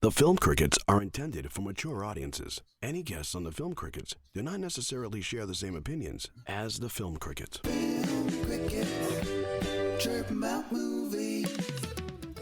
The Film Crickets are intended for mature audiences. Any guests on the Film Crickets do not necessarily share the same opinions as the Film Crickets. Film Crickets, chirp about movies.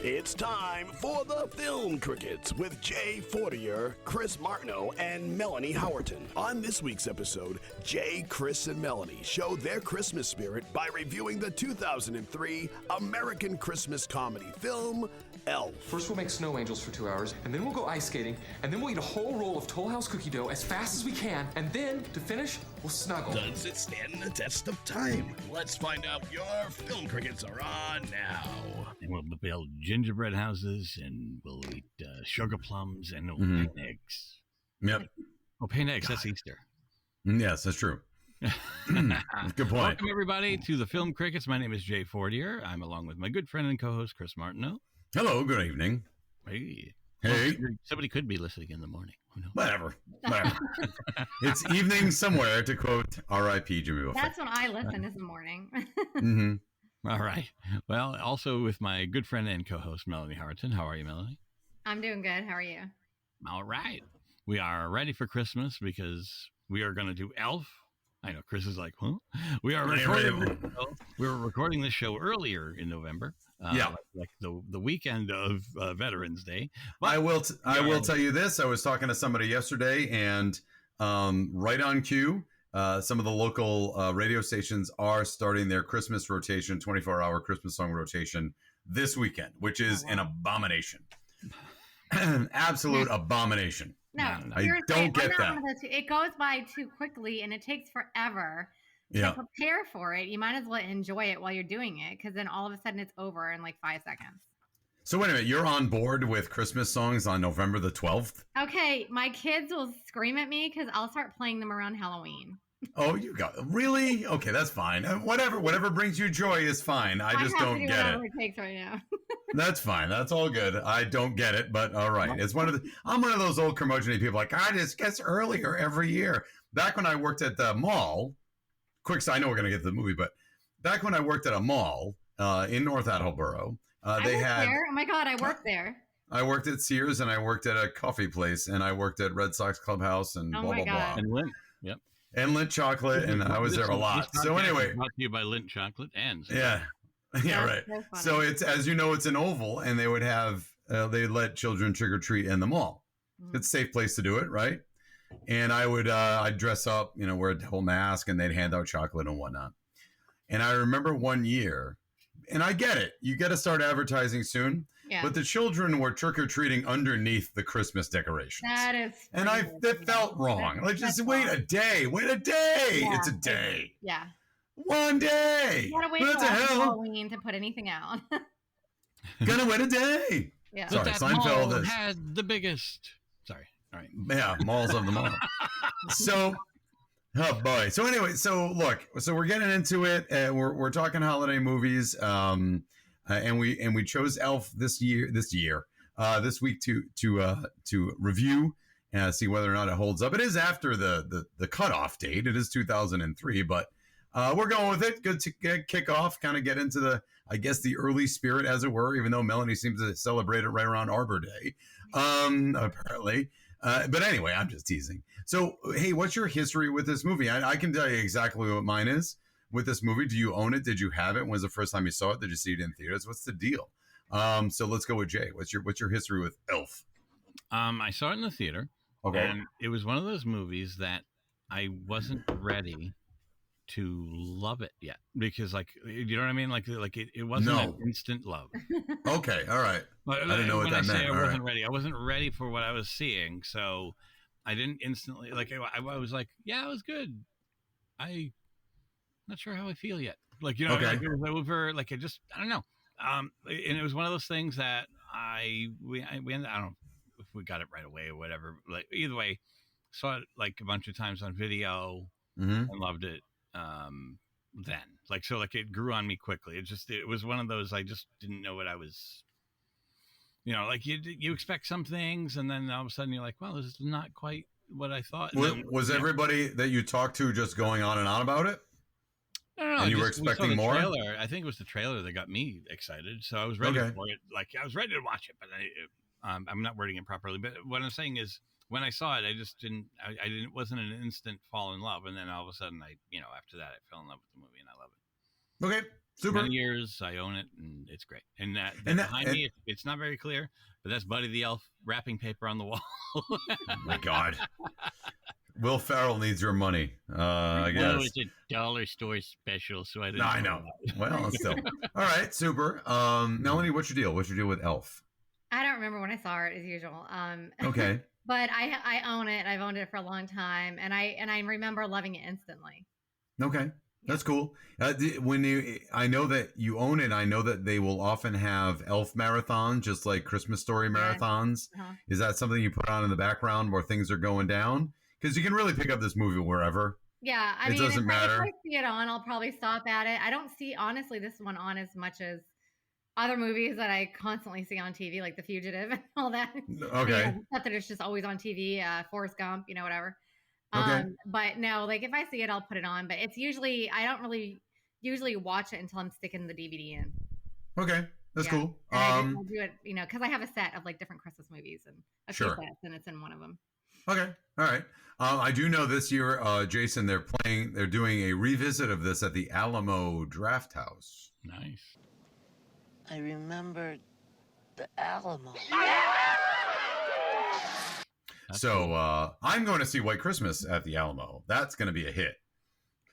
It's time for the Film Crickets with Jay Fortier, Chris Martineau, and Melanie Howerton. On this week's episode, Jay, Chris, and Melanie show their Christmas spirit by reviewing the 2003 American Christmas comedy film, Elf. First we'll make snow angels for 2 hours, and then we'll go ice skating, and then we'll eat a whole roll of Toll House cookie dough as fast as we can, and then, to finish, we'll snuggle. Does it stand the test of time? Let's find out. Your Film Crickets are on now. And we'll build gingerbread houses, and we'll eat sugar plums, and we'll paint eggs. Yep. Oh, paint eggs, that's Easter. Yes, that's true. Good point. Welcome, everybody, to the Film Crickets. My name is Jay Fortier. I'm along with my good friend and co-host, Chris Martineau. Hello, good evening. Hey. Hey. Well, somebody could be listening in the morning. Who knows? Whatever. It's evening somewhere, to quote R.I.P. Jimmy Buffett. That's when I listen, is the morning. Mm-hmm. All right. Well, also with my good friend and co-host, Melanie Howerton. How are you, Melanie? I'm doing good. How are you? All right. We are ready for Christmas because we are going to do Elf. I know Chris is like, huh? We are recording this show earlier in November. Like the weekend of Veterans Day. But I will tell you this. I was talking to somebody yesterday, and right on cue, some of the local radio stations are starting their Christmas rotation, 24-hour Christmas song rotation this weekend, which is an abomination. An absolute abomination. No, I don't get that. It goes by too quickly, and it takes forever to prepare for it. You might as well enjoy it while you're doing it, because then all of a sudden it's over in like 5 seconds. So wait a minute, you're on board with Christmas songs on November the 12th? Okay, my kids will scream at me because I'll start playing them around Halloween. Oh, you got really? Okay, that's fine. Whatever brings you joy is fine. I just don't get it. It takes right now. That's fine. That's all good. I don't get it, but all right. It's I'm one of those old curmudgeon people. Like, I just guess earlier every year. Back when I worked at the mall, I know we're gonna get to the movie, but back when I worked at a mall in North Attleboro, they had. There. Oh my God, I worked there. I worked at Sears, and I worked at a coffee place, and I worked at Red Sox Clubhouse, and blah blah blah. And Lindt. Yep. And Lindt chocolate, and I was there a lot. So anyway, brought to you by Lindt chocolate and yeah, right. So it's, as you know, it's an oval, and they would have they let children trick or treat in the mall. It's a safe place to do it, right? And I would I'd dress up, wear a whole mask, and they'd hand out chocolate and whatnot. And I remember one year, and I get it, you got to start advertising soon. Yeah. But the children were trick-or-treating underneath the Christmas decorations. That is... And that felt wrong. Like, just wait a day. Yeah. It's a day. Yeah. One day. You gotta wait till Halloween to put anything out. Gonna wait a day. Yeah. Sorry, that Seinfeld mall had the biggest... Sorry. All right. Yeah, malls of them all. So... Oh boy. So anyway, so we're getting into it. We're talking holiday movies. And we chose Elf this week to review and see whether or not it holds up. It is after the cutoff date. It is 2003, but we're going with it. Good to kick off, kind of get into the early spirit, as it were, even though Melanie seems to celebrate it right around Arbor Day, apparently. But anyway, I'm just teasing. So, hey, what's your history with this movie? I can tell you exactly what mine is. With this movie, do you own it? Did you have it? When was the first time you saw it? Did you see it in theaters? What's the deal? So let's go with Jay. What's your history with Elf? I saw it in the theater. Okay. And it was one of those movies that I wasn't ready to love it yet, because you know what I mean? Like it wasn't an instant love. Okay. All right. I didn't know what that meant. I wasn't ready. I wasn't ready for what I was seeing. So I didn't instantly I was like, yeah, it was good. Not sure how I feel yet. Okay. It was over. I don't know. And it was one of those things that we ended, I don't know if we got it right away or whatever. Like, either way, saw it like a bunch of times on video and loved it. Then it grew on me quickly. It was one of those, I just didn't know what I was, you expect some things, and then all of a sudden you're like, well, this is not quite what I thought. Was everybody that you talked to just going on and on about it? No, and you were expecting more? I think it was the trailer that got me excited. So I was ready for it. I was ready to watch it, but I'm not wording it properly, but what I'm saying is, when I saw it, I just didn't. I didn't. Wasn't an instant fall in love, and then all of a sudden, after that, I fell in love with the movie, and I love it. Okay, super. 10 years, I own it, and it's great. And that behind me, it's not very clear, but that's Buddy the Elf wrapping paper on the wall. Oh my God. Will Ferrell needs your money, I guess. No, it's a dollar store special, so I didn't. No, I know. Well, still. All right, super. Melanie, what's your deal? What's your deal with Elf? I don't remember when I saw it as usual. Okay. But I own it. I've owned it for a long time, and I remember loving it instantly. Okay. That's cool. I know that you own it. I know that they will often have Elf marathons, just like Christmas Story marathons. Uh-huh. Is that something you put on in the background where things are going down? Because you can really pick up this movie wherever. Yeah, I mean, doesn't matter. If I see it on, I'll probably stop at it. I don't see, honestly, this one on as much as other movies that I constantly see on TV, like The Fugitive and all that. Okay. Not that it's just always on TV, Forrest Gump, whatever. Okay. But no, like if I see it, I'll put it on. But it's usually, I don't really usually watch it until I'm sticking the DVD in. Okay. That's cool. And I do it, because I have a set of like different Christmas movies and a few sets, and it's in one of them. Okay. All right. I do know this year, Jason, they're doing a revisit of this at the Alamo Draft House. Nice. I remembered the Alamo. So I'm going to see White Christmas at the Alamo. That's going to be a hit.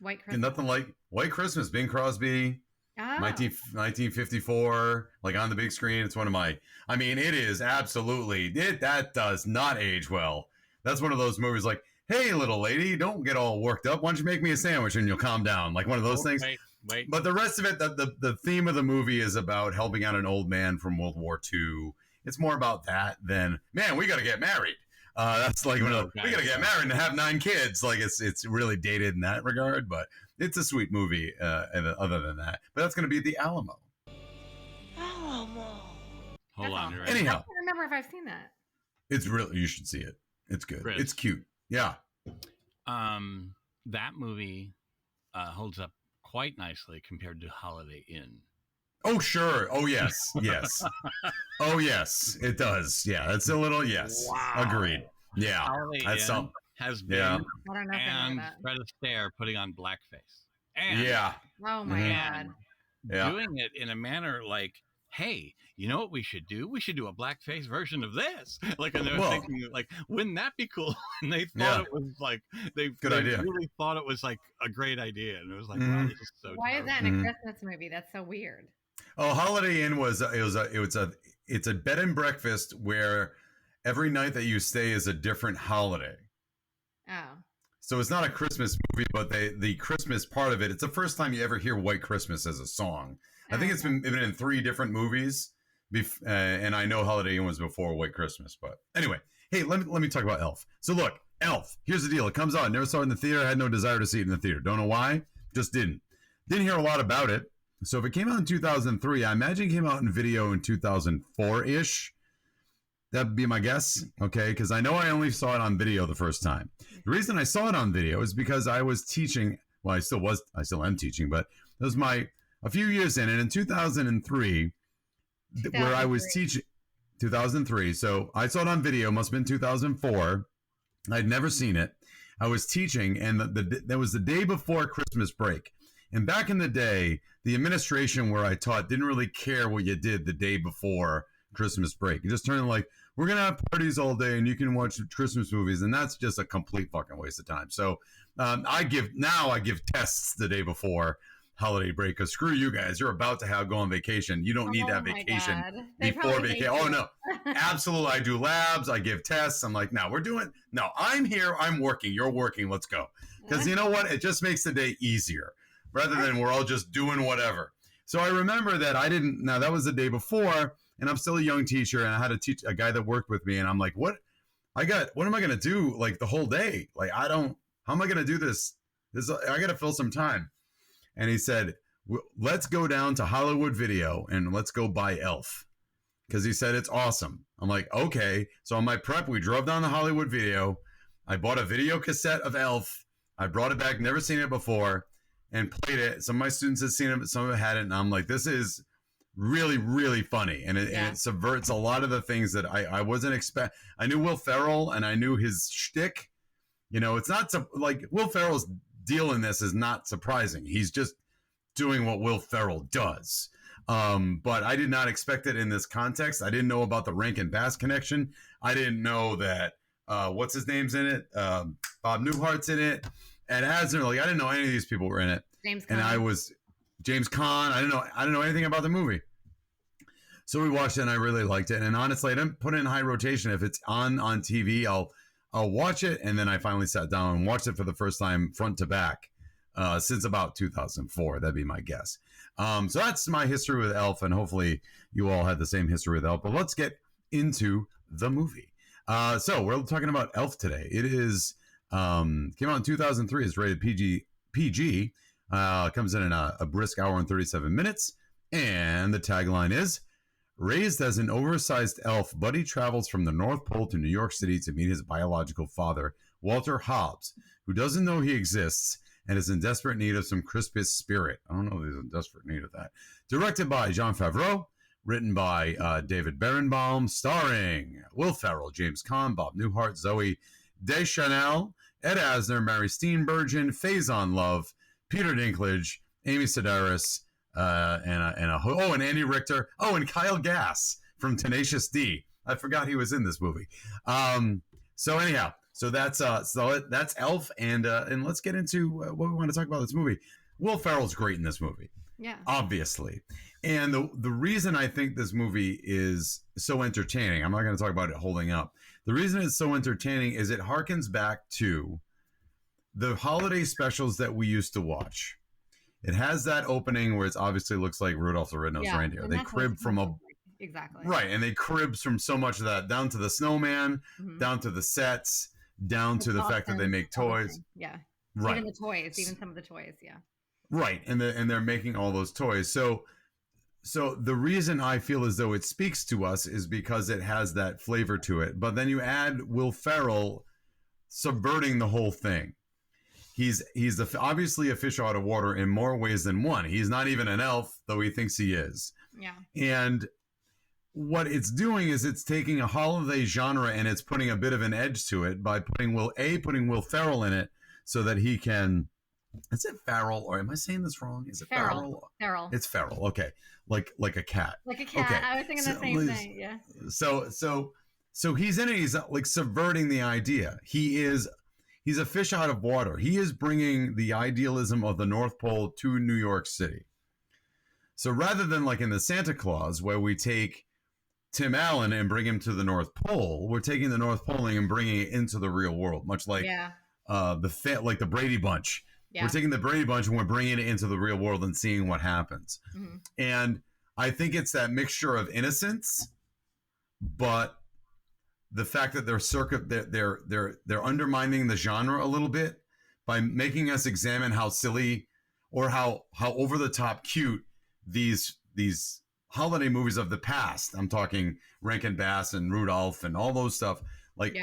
White Christmas. Nothing like White Christmas, Bing Crosby, 1954, like on the big screen. It's one of my, it is absolutely, that does not age well. That's one of those movies like, hey, little lady, don't get all worked up. Why don't you make me a sandwich and you'll calm down? Like one of those things. Wait. But the rest of it, the theme of the movie is about helping out an old man from World War II. It's more about that than, man, we got to get married. That's like, we got to get married and have 9 kids. Like it's really dated in that regard, but it's a sweet movie other than that. But that's going to be at the Alamo. Alamo. Hold on. Right? Anyhow. I can't remember if I've seen that. It's really, you should see it. It's good. Chris. It's cute. Yeah. That movie holds up quite nicely compared to Holiday Inn. Oh, sure. Oh, yes. Yes. Oh, yes. It does. Yeah. It's a little, yes. Wow. Agreed. Yeah. Holiday That's Inn some, has been I don't know if I and know that. Fred Astaire putting on blackface. And yeah. Oh my God. Yeah. doing it in a manner like, hey, you know what we should do? We should do a blackface version of this. Like, and they were thinking, like, wouldn't that be cool? And they thought it was like, they idea. really thought it was like a great idea. And it was like, wow, this is so Why is terrible. that in a Christmas movie? That's so weird. Oh, Holiday Inn it's a bed and breakfast where every night that you stay is a different holiday. Oh. So it's not a Christmas movie, but the Christmas part of it, it's the first time you ever hear White Christmas as a song. I think it's been in 3 different movies, and I know Holiday Inn was before White Christmas. But anyway, hey, let me talk about Elf. So look, Elf, here's the deal. It comes out. Never saw it in the theater. I had no desire to see it in the theater. Don't know why. Just didn't. Didn't hear a lot about it. So if it came out in 2003, I imagine it came out in video in 2004-ish. That'd be my guess, okay? Because I know I only saw it on video the first time. The reason I saw it on video is because I was teaching. Well, I still am teaching, but it was a few years in, and in 2003, where I was teaching. 2003. So I saw it on video. Must have been 2004. I'd never seen it. I was teaching, and that was the day before Christmas break. And back in the day, the administration where I taught didn't really care what you did the day before Christmas break. You just turned like, we're going to have parties all day and you can watch Christmas movies. And that's just a complete fucking waste of time. So I give tests the day before holiday break because screw you guys. You're about to go on vacation. You don't need to have vacation before vacation. Oh, no. Absolutely. I do labs. I give tests. I'm like, I'm here. I'm working. You're working. Let's go. Because you know what? It just makes the day easier rather than we're all just doing whatever. So I remember that that was the day before. And I'm still a young teacher, and I had to teach a guy that worked with me, and I'm like, what am I going to do like the whole day? Like, how am I going to do this? I got to fill some time. And he said, let's go down to Hollywood Video and let's go buy Elf. Because he said, it's awesome. I'm like, okay. So on my prep, we drove down to Hollywood Video. I bought a video cassette of Elf. I brought it back, never seen it before, and played it. Some of my students had seen it, but some of them hadn't. And I'm like, this is really, really funny, and it subverts a lot of the things that I wasn't expect. I knew Will Ferrell, and I knew his shtick. You know, it's not like Will Ferrell's deal in this is not surprising. He's just doing what Will Ferrell does. But I did not expect it in this context. I didn't know about the Rankin Bass connection. I didn't know that what's his name's in it. Bob Newhart's in it. Ed Asner. Like I didn't know any of these people were in it. James Caan. And I was James Caan. I didn't know anything about the movie. So we watched it and I really liked it. And honestly, I didn't put it in high rotation. If it's on TV, I'll watch it. And then I finally sat down and watched it for the first time front to back since about 2004. That'd be my guess. So that's my history with Elf, and hopefully you all had the same history with Elf. But let's get into the movie. So we're talking about Elf today. It is came out in 2003. It's rated PG. Comes in a brisk hour and 37 minutes. And the tagline is, raised as an oversized elf, Buddy travels from the North Pole to New York City to meet his biological father, Walter Hobbs, who doesn't know he exists and is in desperate need of some Crispus spirit. I don't know if he's in desperate need of that. Directed by Jon Favreau, written by David Berenbaum, starring Will Ferrell, James Caan, Bob Newhart, Zoe Deschanel, Ed Asner, Mary Steenburgen, Faison Love, Peter Dinklage, Amy Sedaris, and Andy Richter. Oh, and Kyle Gass from Tenacious D. I forgot he was in this movie. So anyhow, so that's Elf, and let's get into what we want to talk about this movie. Will Ferrell's great in this movie. Yeah. Obviously. And the reason I think this movie is so entertaining, I'm not going to talk about it holding up. The reason it's so entertaining is it harkens back to the holiday specials that we used to watch. It has that opening where it obviously looks like Rudolph the Red-Nosed Reindeer. They crib from exactly right, and they cribs from so much of that, down to the snowman, down to the sets, down to the fact that they make toys. Yeah, right. Even the toys, even some of the toys. Yeah. Right, and they're making all those toys. So the reason I feel as though it speaks to us is because it has that flavor to it. But then you add Will Ferrell subverting the whole thing. He's obviously a fish out of water in more ways than one. He's not even an elf, though he thinks he is. Yeah. And what it's doing is it's taking a holiday genre and it's putting a bit of an edge to it by putting Will Ferrell in it so that he can. Is it Farrell, or am I saying this wrong? Is it Farrell? Farrell. It's Farrell. Okay, like a cat. Like a cat. Okay. I was thinking the same thing. Yeah. So he's in it. He's like subverting the idea. He's a fish out of water. He is bringing the idealism of the North Pole to New York City. So rather than like in the Santa Claus, where we take Tim Allen and bring him to the North Pole, we're taking the North Pole and bringing it into the real world, much like the Brady Bunch. Yeah. We're taking the Brady Bunch and we're bringing it into the real world and seeing what happens. Mm-hmm. And I think it's that mixture of innocence, but the fact that they're undermining the genre a little bit by making us examine how silly or how over the top cute these holiday movies of the past. I'm talking Rankin Bass and Rudolph and all those stuff. Like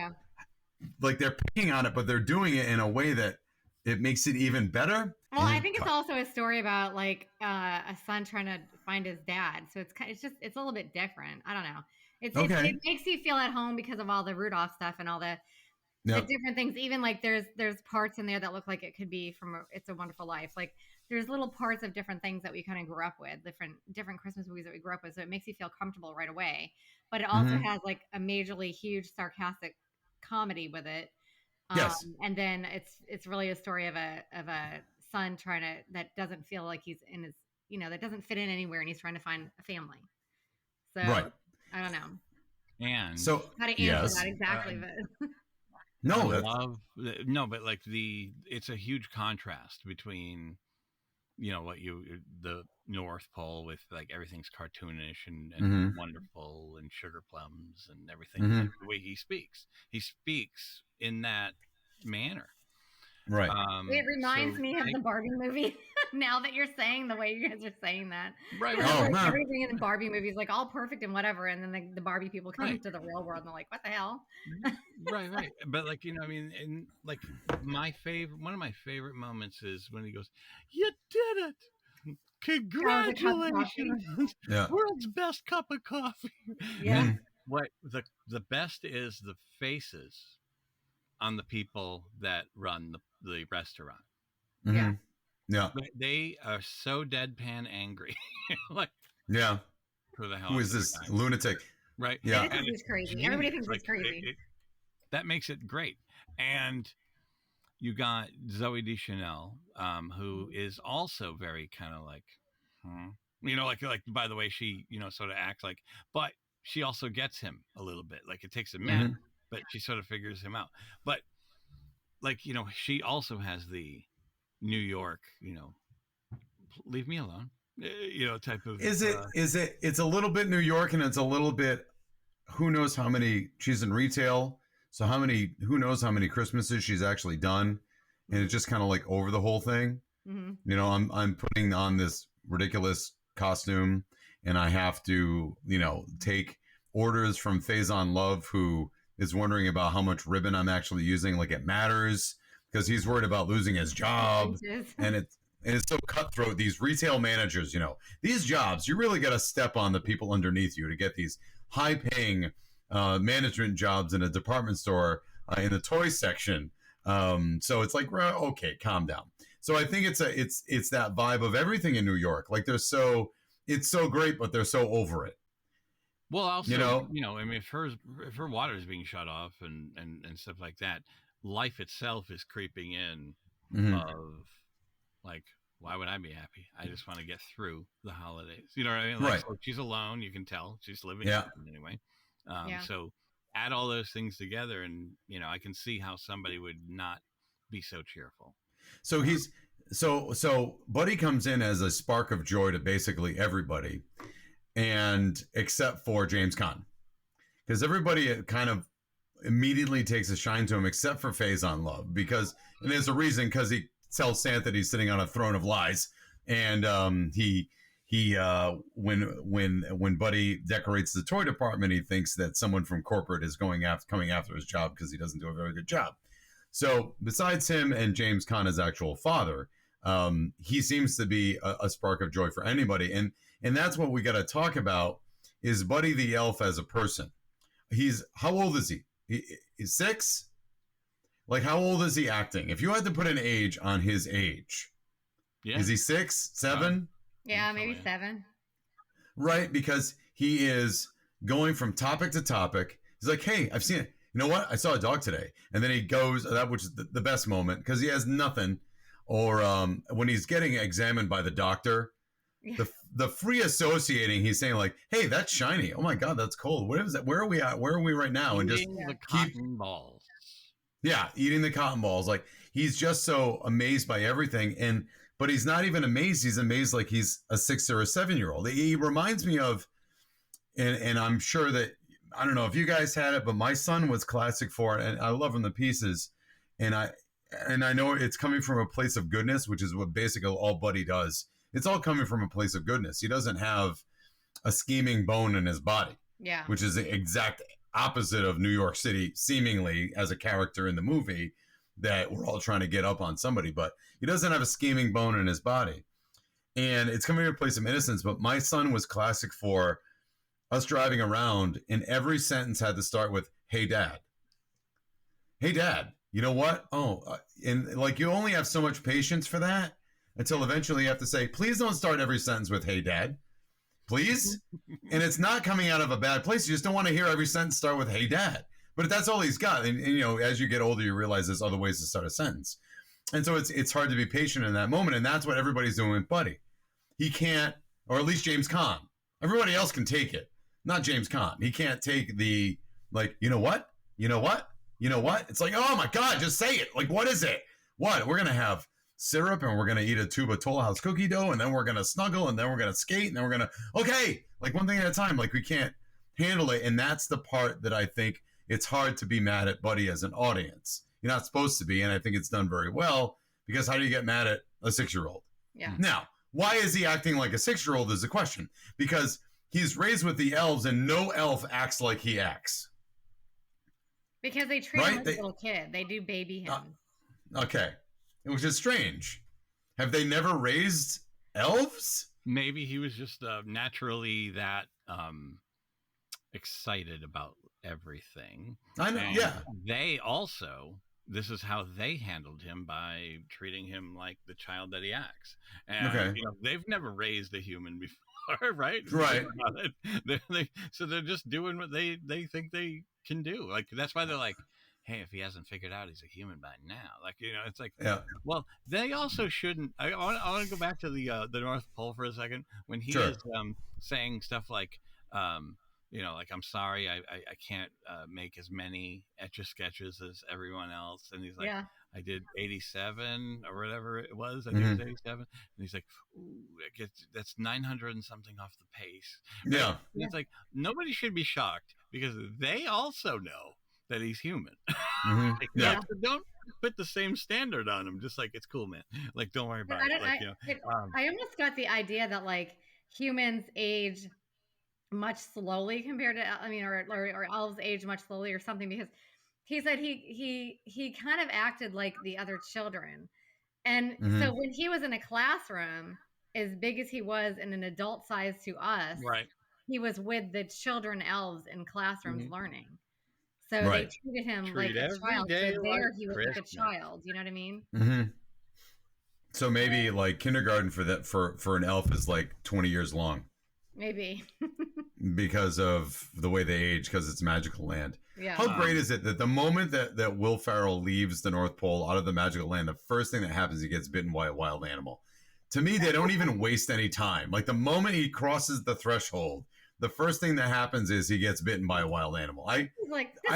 they're picking on it, but they're doing it in a way that it makes it even better. Well, I think it's also a story about like a son trying to find his dad. So it's a little bit different. I don't know. It makes you feel at home because of all the Rudolph stuff and all the different things. Even like there's parts in there that look like it could be from It's a Wonderful Life. Like there's little parts of different things that we kind of grew up with, different Christmas movies that we grew up with. So it makes you feel comfortable right away. But it also has like a majorly huge sarcastic comedy with it. Yes. And then it's really a story of a son that doesn't feel like he's in his, that doesn't fit in anywhere, and he's trying to find a family. So I don't know. And so how to answer that exactly, but but like it's a huge contrast between the North Pole with like everything's cartoonish and wonderful and sugar plums and everything. Like the way he speaks in that manner, right? It reminds me of the Barbie movie. Now that you're saying the way you guys are saying that, right? Everything in the Barbie movie is like all perfect and whatever, and then the Barbie people come to the real world and they're like, "What the hell?" right. But like and like one of my favorite moments is when he goes, "You did it." Congratulations! Yeah. World's best cup of coffee. Yeah. What the best is the faces on the people that run the restaurant. Yeah. Yeah. They are so deadpan angry. Like, Yeah. who the hell Who is this lunatic? Right. Yeah. They think he's crazy. Everybody thinks he's crazy. That makes it great. And you got Zoe Deschanel, who is also very kind of like, like by the way she, sort of acts like, but she also gets him a little bit. Like it takes a minute, but she sort of figures him out. But like, she also has the New York, leave me alone, type of. Is it? It's a little bit New York, and it's a little bit. Who knows how many? She's in retail, so who knows how many Christmases she's actually done, and it's just kind of like over the whole thing. I'm putting on this ridiculous costume, and I have to, take orders from Faison Love, who is wondering about how much ribbon I'm actually using. Like it matters because he's worried about losing his job, and it's so cutthroat. These retail managers, these jobs, you really got to step on the people underneath you to get these high-paying management jobs in a department store in the toy section. So it's like, okay, calm down. So I think it's that vibe of everything in New York. Like it's so great, but they're so over it. Well, also, I mean, if her water is being shut off and stuff like that, life itself is creeping in of like, why would I be happy? I just want to get through the holidays. You know what I mean? Like, right. So she's alone. You can tell she's living anyway. So add all those things together, and I can see how somebody would not be so cheerful. So he's so Buddy comes in as a spark of joy to basically everybody, and except for James Caan, because everybody kind of immediately takes a shine to him except for Faison Love, because and there's a reason, because he tells Santa that he's sitting on a throne of lies, and when Buddy decorates the toy department, he thinks that someone from corporate is coming after his job because he doesn't do a very good job. So besides him and James Caan, his actual father, he seems to be a spark of joy for anybody, and that's what we got to talk about is Buddy the Elf as a person. How old is he? He's 6. Like, how old is he acting? If you had to put an age on his age, is he 6, 7? Yeah, maybe 7. Right, because he is going from topic to topic. He's like, hey, I've seen it. You know what? I saw a dog today. And then he goes, that which is the best moment, because he has nothing. Or when he's getting examined by the doctor, the free associating, he's saying like, hey, that's shiny. Oh my God, that's cold. What is that? Where are we at? Where are we right now? And just the cotton balls. Yeah, eating the cotton balls. Like, he's just so amazed by everything. But he's not even amazed. He's amazed like he's a 6 or a 7-year-old. He reminds me of, and I'm sure that, I don't know if you guys had it, but my son was classic for it, and I love him to pieces. And I know it's coming from a place of goodness, which is what basically all Buddy does. It's all coming from a place of goodness. He doesn't have a scheming bone in his body, which is the exact opposite of New York City, seemingly, as a character in the movie, that we're all trying to get up on somebody. But he doesn't have a scheming bone in his body. And it's coming from a place of innocence. But my son was classic for us driving around, and every sentence had to start with, hey, Dad. Hey, Dad. You know what? Oh, and like, you only have so much patience for that until eventually you have to say, please don't start every sentence with, hey, Dad. Please. And it's not coming out of a bad place. You just don't want to hear every sentence start with, hey, Dad. But that's all he's got. And as you get older, you realize there's other ways to start a sentence. And so it's hard to be patient in that moment. And that's what everybody's doing with Buddy. He can't, or at least James Caan. Everybody else can take it. Not James Caan. He can't take the, like, you know what? You know what? You know what? It's like, oh my God, just say it. Like, what is it? What? We're going to have syrup, and we're going to eat a tube of Toll House cookie dough, and then we're going to snuggle, and then we're going to skate, and then we're going to, okay, like one thing at a time. Like, we can't handle it. And that's the part that I think it's hard to be mad at Buddy as an audience. You're not supposed to be. And I think it's done very well, because how do you get mad at a 6-year-old? Yeah. Now, why is he acting like a 6-year-old is the question, because he's raised with the elves, and no elf acts like he acts. Because they treat him like a little kid. They do baby him. Okay. Which is strange. Have they never raised elves? Maybe he was just naturally that excited about everything. I know. And Yeah. they also, this is how they handled him, by treating him like the child that he acts. And Okay. they've never raised a human before, right? Right. So they're just doing what they think they can do. Like, that's why they're like, hey, if he hasn't figured out he's a human by now, like, it's like, Yeah. well, they also shouldn't. I want to go back to the North Pole for a second, when he Sure. is saying stuff like, like, I'm sorry, I can't make as many Etch a Sketches as everyone else. And he's like, Yeah. I did 87 or whatever it was. I think it was 87. And he's like, ooh, that's 900 and something off the pace. Right? Yeah. And it's like, nobody should be shocked, because they also know that he's human. Like, Yeah. don't put the same standard on him. Just like, it's cool, man. Like, don't worry about it. Like, I almost got the idea that like humans age much slowly compared to, or elves age much slowly or something, because he said he kind of acted like the other children. And so when he was in a classroom as big as he was in an adult size to us, right, he was with the children elves in classrooms learning. So Right. they treated him Treat like a every child. So day there like he was like a Christmas. child. You know what I mean? So maybe like kindergarten for an elf is like 20 years long Maybe. because of the way they age, because it's magical land. Yeah. How great is it that the moment that Will Ferrell leaves the North Pole out of the magical land, the first thing that happens, he gets bitten by a wild animal. To me, they don't even waste any time. Like the moment he crosses the threshold, the first thing that happens is he gets bitten by a wild animal. I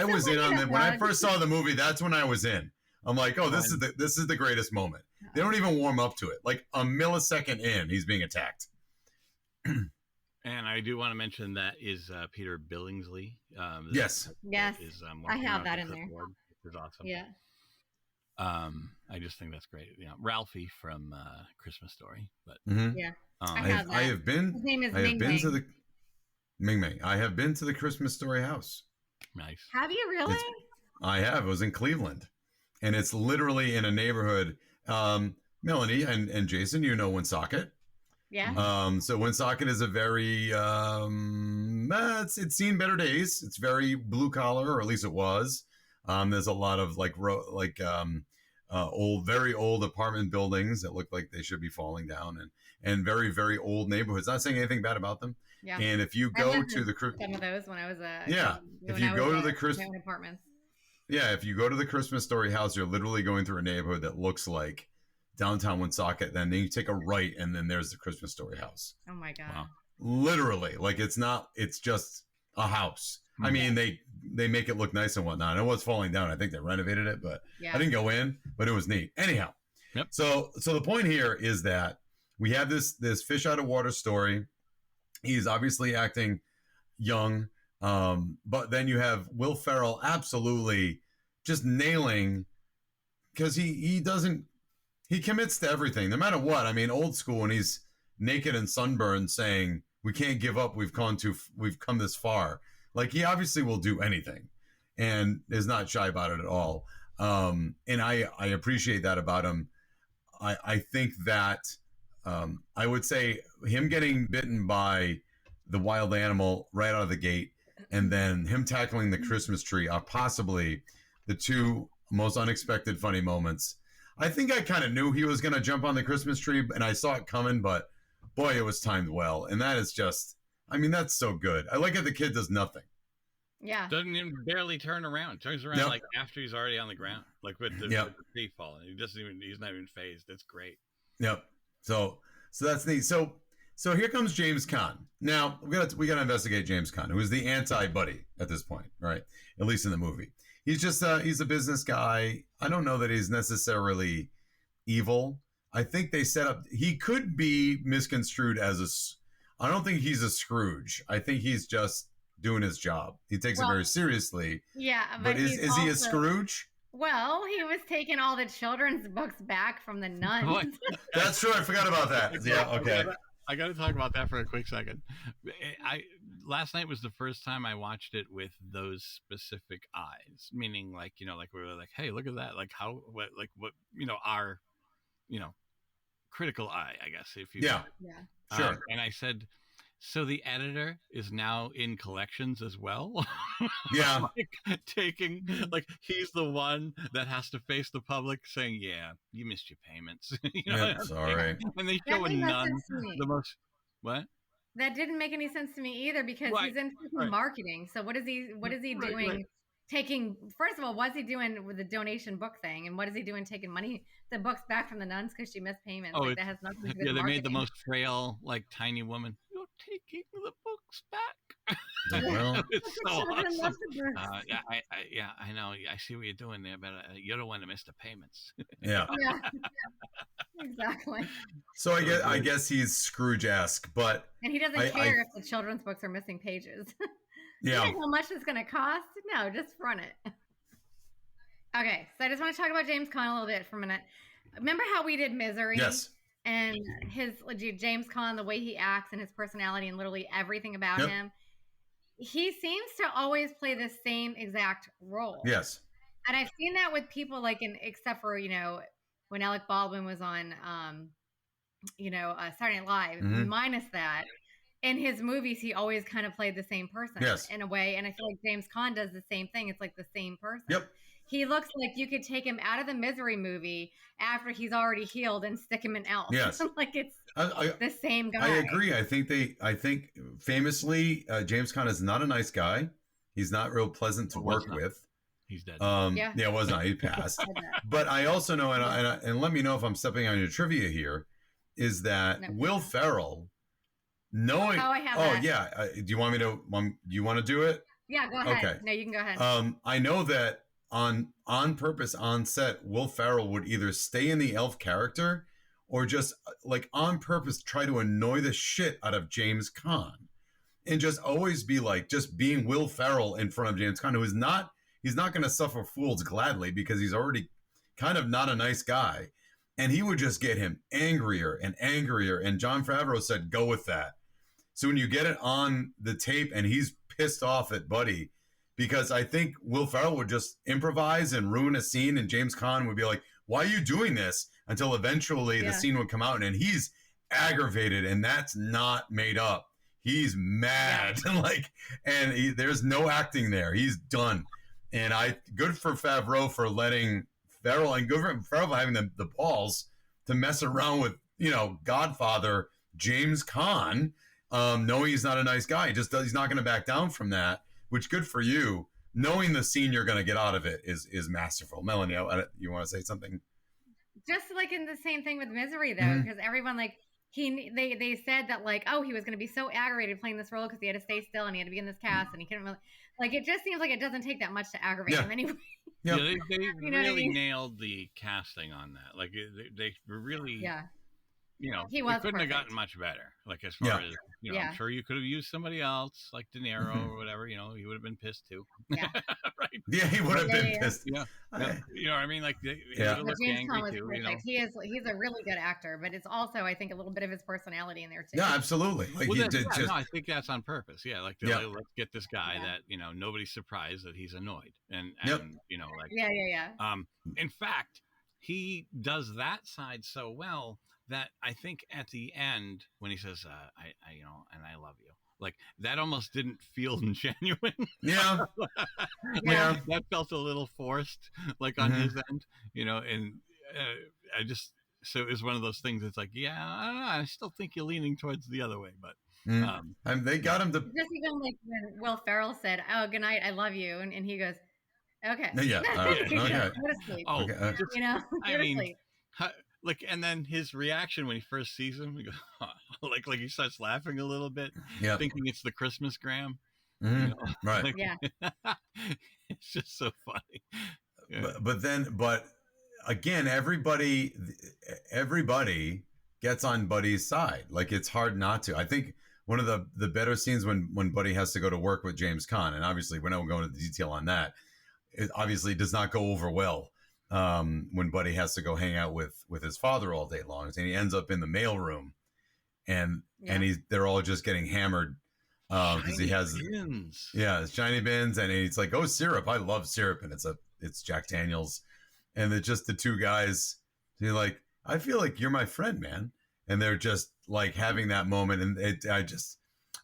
was in on it when I first saw the movie. That's when I was in. I'm like, oh, this is the greatest moment. They don't even warm up to it. Like a millisecond in, he's being attacked. And I do want to mention that is Peter Billingsley. Yes. Yes. I have that in there. Which is awesome. Yeah. I just think that's great. Ralphie from Christmas Story. But Yeah. I have been. His name is Ming Ming. To the Ming Ming. I have been to the Christmas Story house. Nice. Have you really? I have. It was in Cleveland, and it's literally in a neighborhood. Melanie and Jason, you know Woonsocket. Yeah. So Woonsocket is a very it's seen better days. It's very blue collar, or at least it was. There's a lot of old, very old apartment buildings that look like they should be falling down, and very, very old neighborhoods. Not saying anything bad about them. Yeah. And if you go to the some of those when I was if you go to the Christmas apartments. Yeah, if you go to the Christmas Story house, you're literally going through a neighborhood that looks like downtown Woonsocket. Then you take a right, and then there's the Christmas Story house. Oh my god! Wow. Literally, like it's just a house. I mean, they make it look nice and whatnot. It was falling down. I think they renovated it, but I didn't go in. But it was neat. Anyhow, so the point here is that we have this fish out of water story. He's obviously acting young, but then you have Will Ferrell absolutely just nailing, because he commits to everything, no matter what. I mean, old school, and he's naked and sunburned, saying, "We can't give up. We've come this far." Like, he obviously will do anything, and is not shy about it at all. And I appreciate that about him. I think that I would say him getting bitten by the wild animal right out of the gate, and then him tackling the Christmas tree are possibly the two most unexpected funny moments. I think I kind of knew he was going to jump on the Christmas tree, and I saw it coming, but boy, it was timed well. And that is just, I mean, that's so good. I like it. The kid does nothing. Yeah. Doesn't even barely turn around. Turns around like after he's already on the ground, like with the tree falling. He's not even phased. That's great. Yep. So that's neat. So here comes James Caan. Now we got to investigate James Caan, who is the anti-buddy at this point, right? At least in the movie. He's just he's a business guy. I don't know that he's necessarily evil. I think they set up, he could be misconstrued as I don't think he's a Scrooge. I think he's just doing his job. He takes it very seriously. Yeah, but is he a Scrooge? Well, he was taking all the children's books back from the nuns. That's true. I forgot about that. Yeah. Okay. I got to talk about that for a quick second. Last night was the first time I watched it with those specific eyes, meaning like we were like, hey, look at that, like what our critical eye, I guess, if you Yeah. Yeah. Sure. And I said, so the editor is now in collections as well. Yeah. Like taking, like he's the one that has to face the public saying, "Yeah, you missed your payments." You know, That's all right. and they That show a made no nun, sense to me. the most what? That didn't make any sense to me either because Right, he's in right. marketing. So what is he Right, doing right. taking first of all, what's he doing with the donation book thing? And what is he doing taking the books back from the nuns because she missed payments? Oh, Like that has nothing to do with yeah, they made the marketing. most frail, like tiny woman. You're taking the books back. Well, It's so Children awesome. love the books. Yeah, I know. I see what you're doing there, but you're the one that missed the payments. yeah. Yeah. Exactly. So I guess he's Scrooge-esque, but And he doesn't care if the children's books are missing pages. yeah. Like how much it's going to cost? No, just run it. Okay, so I just want to talk about James Caan a little bit for a minute. Remember how we did Misery? Yes. And his James Caan, the way he acts and his personality and literally everything about Yep. him. He seems to always play the same exact role. Yes. And I've seen that with people except for, when Alec Baldwin was on, Saturday Night Live, Mhm. minus that. In his movies, he always kind of played the same person Yes. in a way. And I feel like James Caan does the same thing. It's like the same person. Yep. He looks like you could take him out of the Misery movie after he's already healed and stick him in Elf. Yes. Like it's I the same guy. I agree. I think famously, James Caan is not a nice guy. He's not real pleasant to work with. He's dead. Yeah. Yeah, it was not. He passed. But I also know, and let me know if I'm stepping on your trivia here, is that No. Will Ferrell, knowing. Oh, I have Oh that. yeah. Do you want me to? Do you want to do it? Yeah, go ahead. Okay. No, you can go ahead. I know that on purpose on set, Will Ferrell would either stay in the elf character or just like on purpose try to annoy the shit out of James Caan, and just always be like just being Will Ferrell in front of James Caan, who is not. He's not going to suffer fools gladly because he's already kind of not a nice guy. And he would just get him angrier and angrier. And Jon Favreau said, go with that. So when you get it on the tape and he's pissed off at Buddy, because I think Will Ferrell would just improvise and ruin a scene. And James Caan would be like, why are you doing this? Until eventually the scene would come out and he's aggravated and that's not made up. He's mad. Yeah. There's no acting there. He's done. And good for Favreau for letting Ferrell, and good for Ferrell for having the balls to mess around with, Godfather James Caan, knowing he's not a nice guy. He's not going to back down from that, which good for you. Knowing the scene you're going to get out of it is masterful. Melanie, you want to say something? Just like in the same thing with Misery, though, because everyone they said that he was going to be so aggravated playing this role because he had to stay still and he had to be in this cast and he couldn't really it just seems like it doesn't take that much to aggravate him anyway. Yeah, they You know what I really mean? nailed the casting on that. Like they really, He it was couldn't have perfect. gotten much better. Like as far as Yeah. I'm sure you could have used somebody else like De Niro or whatever. He would have been pissed too. Yeah. Right. Yeah, he would have been Yeah. pissed. Yeah. You know what I mean? Like he would have But looked James angry Caan was too. perfect. He's a really good actor, but it's also I think a little bit of his personality in there too. Yeah, absolutely. Like Well, he did no, just. I think that's on purpose. Yeah, like let's get this guy Yeah. that nobody's surprised that he's annoyed, and Yep. Yeah. In fact, he does that side so well that I think at the end when he says, "I and I love you," like that almost didn't feel genuine. Yeah. Yeah. That felt a little forced, like on his end, and I just. So it was one of those things. It's like, yeah, I don't know. I still think you're leaning towards the other way, but And they got him to. Just even like when Will Ferrell said, "Oh, good night, I love you," and he goes, "Okay." Yeah. Go Okay. to sleep. oh, Okay, just- Go I to mean, sleep. and then his reaction when he first sees him, he goes, like he starts laughing a little bit, Yeah. thinking it's the Christmas gram. Mhm. Right. Like, Yeah. it's just so funny. Yeah. But again, everybody gets on Buddy's side. Like it's hard not to. I think one of the better scenes when Buddy has to go to work with James Caan, and obviously we're not going into detail on that. It obviously does not go over well when Buddy has to go hang out with his father all day long, and he ends up in the mailroom, and they're all just getting hammered because he has Bins. it's shiny bins, and he's like, "Oh, syrup! I love syrup," and it's Jack Daniels, and it's just the two guys. You're like, I feel like you're my friend, man. And they're just like having that moment. And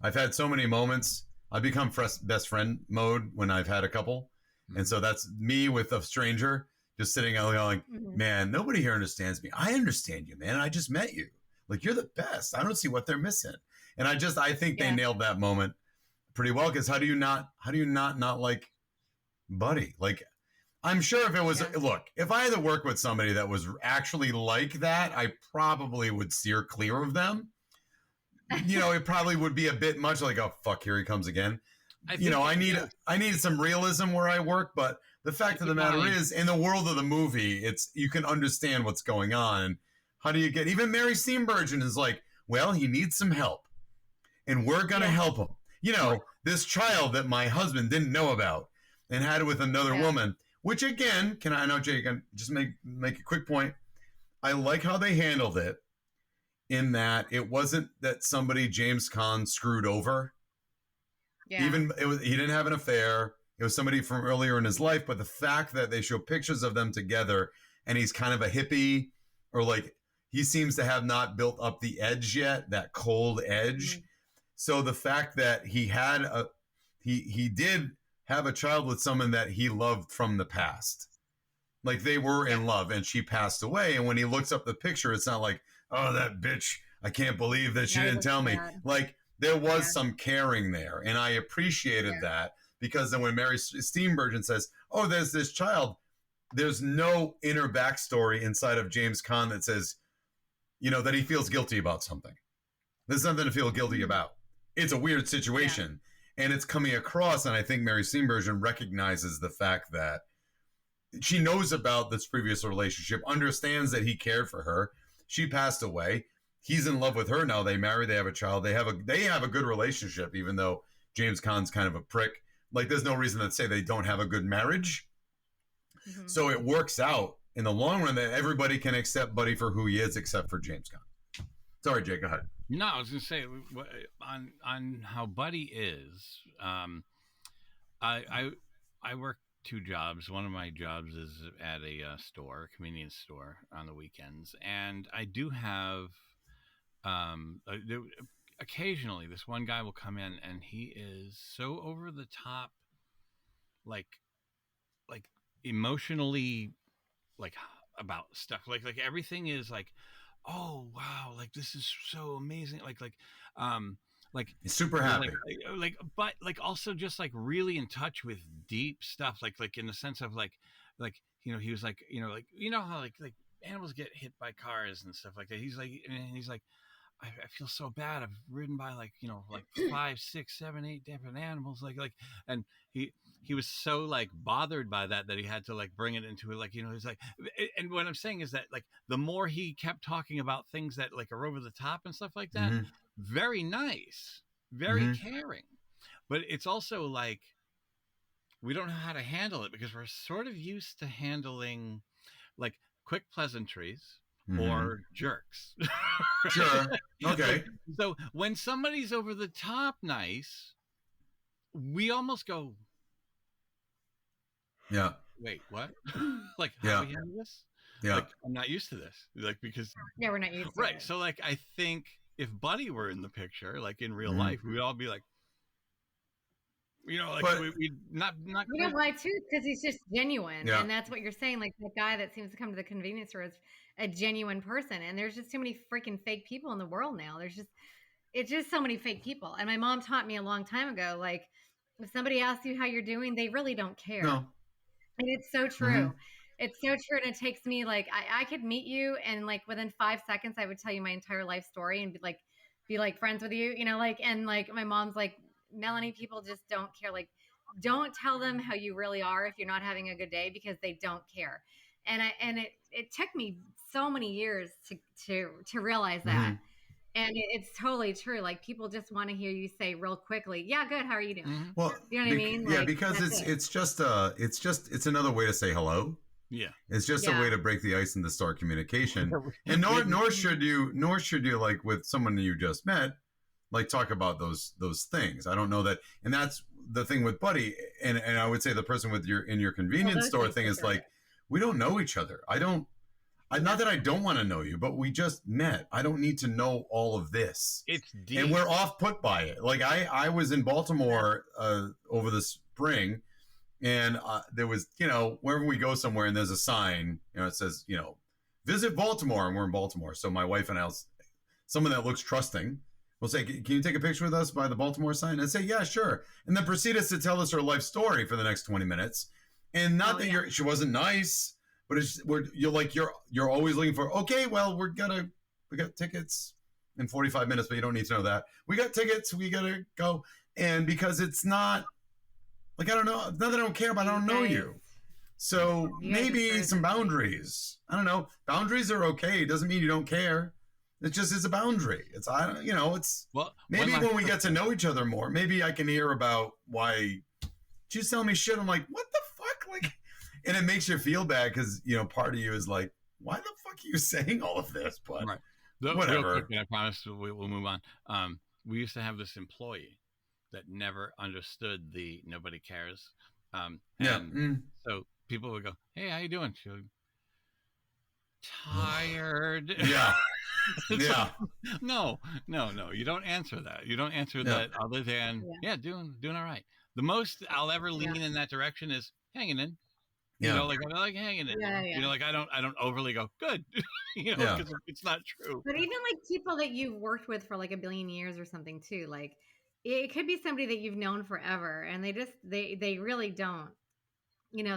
I've had so many moments. I've become best friend mode when I've had a couple. And so that's me with a stranger just sitting out going, man, nobody here understands me. I understand you, man. I just met you. Like, you're the best. I don't see what they're missing. And I think they nailed that moment pretty well. Because how do you not like Buddy? Like, I'm sure if it was, look, if I had to work with somebody that was actually like that, I probably would steer clear of them. You know, it probably would be a bit much like, oh, fuck, here he comes again. I need some realism where I work, but the fact of the matter is, in the world of the movie, you can understand what's going on. How do you get, even Mary Steenburgen is like, well, he needs some help and we're going to help him. You know, this child that my husband didn't know about and had it with another woman, which again, I know Jay can just make a quick point. I like how they handled it in that it wasn't that somebody James Caan screwed over. Yeah. He didn't have an affair. It was somebody from earlier in his life, but the fact that they show pictures of them together and he's kind of a hippie, or like he seems to have not built up the edge yet, that cold edge. So the fact that he did have a child with someone that he loved from the past, like they were in love and she passed away. And when he looks up the picture, it's not like, oh, that bitch, I can't believe that she didn't tell me. Like, there was some caring there, and I appreciated that, because then when Mary Steenburgen says, oh, there's this child, there's no inner backstory inside of James Caan that says, you know, that he feels guilty about something. There's nothing to feel guilty about. It's a weird situation, and it's coming across, and I think Mary Steenburgen recognizes the fact that she knows about this previous relationship, understands that he cared for her. She passed away. He's in love with her now. They marry. They have a child. They have a good relationship, even though James Caan's kind of a prick. Like, there's no reason to say they don't have a good marriage. So it works out in the long run that everybody can accept Buddy for who he is, except for James Caan. Sorry, Jake. Go ahead. No, I was going to say on how Buddy is. I work 2 jobs. One of my jobs is at a convenience store on the weekends, and I do have. Occasionally this one guy will come in and he is so over the top, like emotionally, like about stuff, like everything is like, oh wow, like this is so amazing, like he's super happy, but like also just like really in touch with deep stuff, like in the sense of like you know, he was like, you know how like animals get hit by cars and stuff like that. He's like I feel so bad. I've ridden by like 5, 6, 7, 8 different animals, and he was so like bothered by that he had to like bring it into it, like, you know, he's like, and what I'm saying is that like the more he kept talking about things that like are over the top and stuff like that, very nice, very caring, but it's also like we don't know how to handle it because we're sort of used to handling like quick pleasantries. Or jerks. Sure. Okay. So when somebody's over the top nice, we almost go, yeah. Wait, what? Like, how do we handle this? Yeah. Like, I'm not used to this. Like, because we're not used to right. it. So like, I think if Buddy were in the picture, like in real life, we'd all be like, you know, like we not. You know why too? Because he's just genuine, and that's what you're saying. Like the guy that seems to come to the convenience store is a genuine person, and there's just too many freaking fake people in the world now. It's just so many fake people. And my mom taught me a long time ago, like if somebody asks you how you're doing, they really don't care. No. And it's so true. It's so true. And it takes me like I could meet you, and like within 5 seconds, I would tell you my entire life story and be like friends with you, you know, like, and like my mom's like, Melanie, people just don't care. Like, don't tell them how you really are if you're not having a good day, because they don't care. And it took me so many years to realize that. And it's totally true. Like people just want to hear you say real quickly, yeah, good. How are you doing? Well, you know what I mean? Yeah, like, because it's another way to say hello. Yeah. It's just a way to break the ice and to start communication. And nor should you like with someone you just met, like talk about those things. I don't know that, and that's the thing with Buddy, and I would say the person with your convenience store thing is like, we don't know each other. I don't not that I don't want to know you, but we just met. I don't need to know all of this. It's deep. And we're off put by it. Like I was in Baltimore over the spring, and there was, wherever we go somewhere and there's a sign, it says, visit Baltimore, and we're in Baltimore. So my wife and I, someone that looks trusting, will say, can you take a picture with us by the Baltimore sign? And say, yeah, sure. And then proceed us to tell us her life story for the next 20 minutes. And not that she wasn't nice, but you're always looking for, okay, well, we got tickets in 45 minutes, but you don't need to know that. We got tickets, we gotta go. And because it's not, like, I don't know, not that I don't care, but I don't know you. So maybe some boundaries. I don't know. Boundaries are okay. It doesn't mean you don't care. It's a boundary. Maybe when we get to know each other more, maybe I can hear about why she's telling me shit. I'm like, what the fuck? Like, and it makes you feel bad because, part of you is like, why the fuck are you saying all of this? But right. Whatever. Real quick, and I promise we'll move on. We used to have this employee that never understood the nobody cares. So people would go, hey, how you doing? She would, tired. Yeah. Yeah. Like, no. You don't answer that. You don't answer that other than, doing all right. The most I'll ever lean in that direction is hanging in. Yeah. I like hanging in. Like I don't overly go, good. Because it's not true. But even like people that you've worked with for like a billion years or something too, like it could be somebody that you've known forever and they really don't.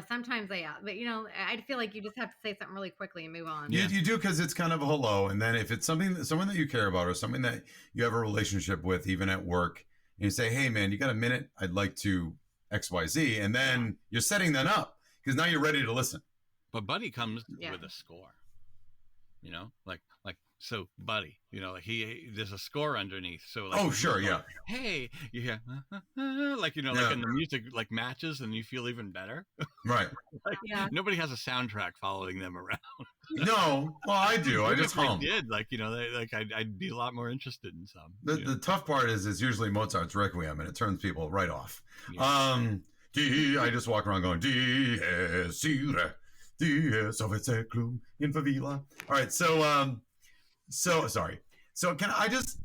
Sometimes they but I feel like you just have to say something really quickly and move on. You do, because it's kind of a hello. And then if it's someone that you care about or something that you have a relationship with, even at work, and you say, hey man, you got a minute? I'd like to XYZ. And then you're setting that up because now you're ready to listen. But Buddy comes with a score, so Buddy, there's a score underneath. So like, oh sure, yeah. Hey, you hear like in the music like matches, and you feel even better. Right. Nobody has a soundtrack following them around. No, well I do. I just hum. I did I'd be a lot more interested in some. The tough part is usually Mozart's Requiem, and it turns people right off. Yeah. I just walk around going Dies irae, Dies oveclum in favela. All right, so sorry. So can I just,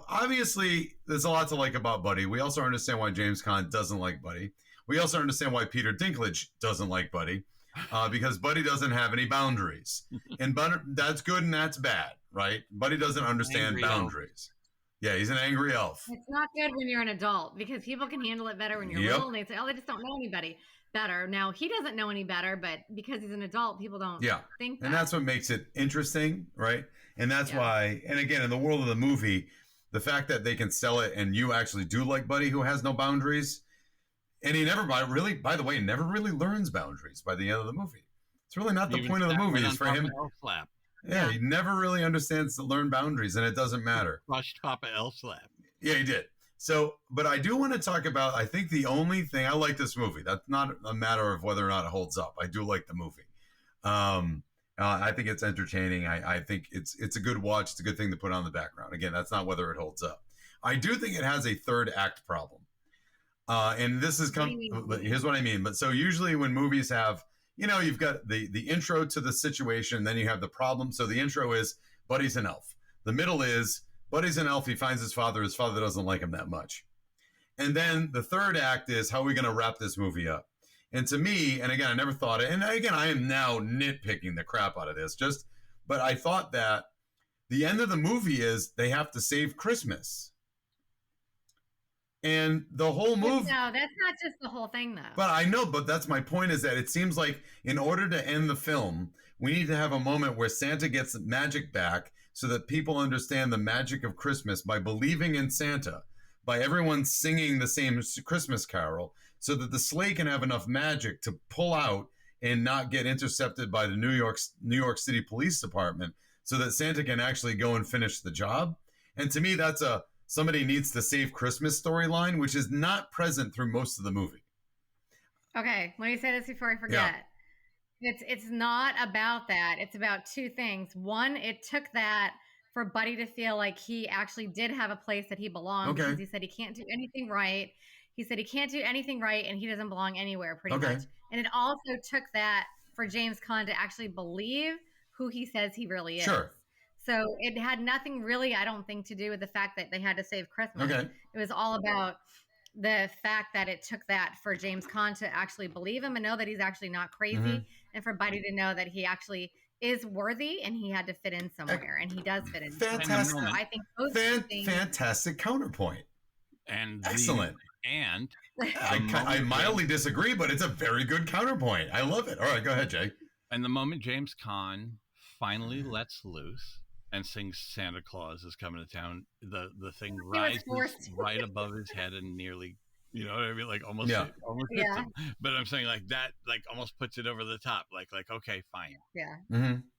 obviously there's a lot to like about Buddy. We also understand why James Caan doesn't like Buddy. We also understand why Peter Dinklage doesn't like Buddy, because Buddy doesn't have any boundaries. And that's good and that's bad, right? Buddy doesn't understand boundaries. Yeah, he's an angry elf. It's not good when you're an adult because people can handle it better when you're little and they say, oh, they just don't know anybody better. Now, he doesn't know any better, but because he's an adult, people don't think that. And that's what makes it interesting, right? And that's why, and again, in the world of the movie, the fact that they can sell it and you actually do like Buddy who has no boundaries, and he never by the way, never really learns boundaries by the end of the movie. It's really not the point of the movie is for him. Yeah, he never really understands to learn boundaries, and it doesn't matter. Crushed Papa L slap. Yeah, he did. So, but I do want to talk about, I think the only thing, I like this movie. That's not a matter of whether or not it holds up. I do like the movie. I think it's entertaining. I think it's a good watch. It's a good thing to put on the background. Again, that's not whether it holds up. I do think it has a third act problem. And this is, here's what I mean. But so usually when movies have, you've got the intro to the situation, then you have the problem. So the intro is Buddy's an elf. The middle is Buddy's an elf. He finds his father doesn't like him that much. And then the third act is how are we going to wrap this movie up? And to me, and again, I never thought it, and again, I am now nitpicking the crap out of this, but I thought that the end of the movie is they have to save Christmas. And the whole movie. No, that's not just the whole thing, though. But I know, but that's my point, is that it seems like in order to end the film, we need to have a moment where Santa gets magic back so that people understand the magic of Christmas by believing in Santa, by everyone singing the same Christmas carol, so that the sleigh can have enough magic to pull out and not get intercepted by the New York City Police Department, so that Santa can actually go and finish the job. And to me, that's somebody needs to save Christmas storyline, which is not present through most of the movie. Okay, let me say this before I forget. Yeah. It's not about that. It's about two things. One, it took that for Buddy to feel like he actually did have a place that he belonged, because he said he can't do anything right. He said he can't do anything right and he doesn't belong anywhere, pretty much. And it also took that for James Caan to actually believe who he says he really is. Sure. So it had nothing really, I don't think, to do with the fact that they had to save Christmas. Okay. It was all about the fact that it took that for James Caan to actually believe him and know that he's actually not crazy, and for Buddy to know that he actually is worthy and he had to fit in somewhere, and he does fit in. Fantastic. So I think those things, fantastic counterpoint. And excellent. And I mildly disagree, but it's a very good counterpoint. I love it. All right, go ahead, Jay. And the moment James Caan finally lets loose and sings "Santa Claus is Coming to Town," the thing rises right above his head and nearly, you know what I mean, like almost hits him. But I'm saying like that, like almost puts it over the top. Like okay, fine. Yeah.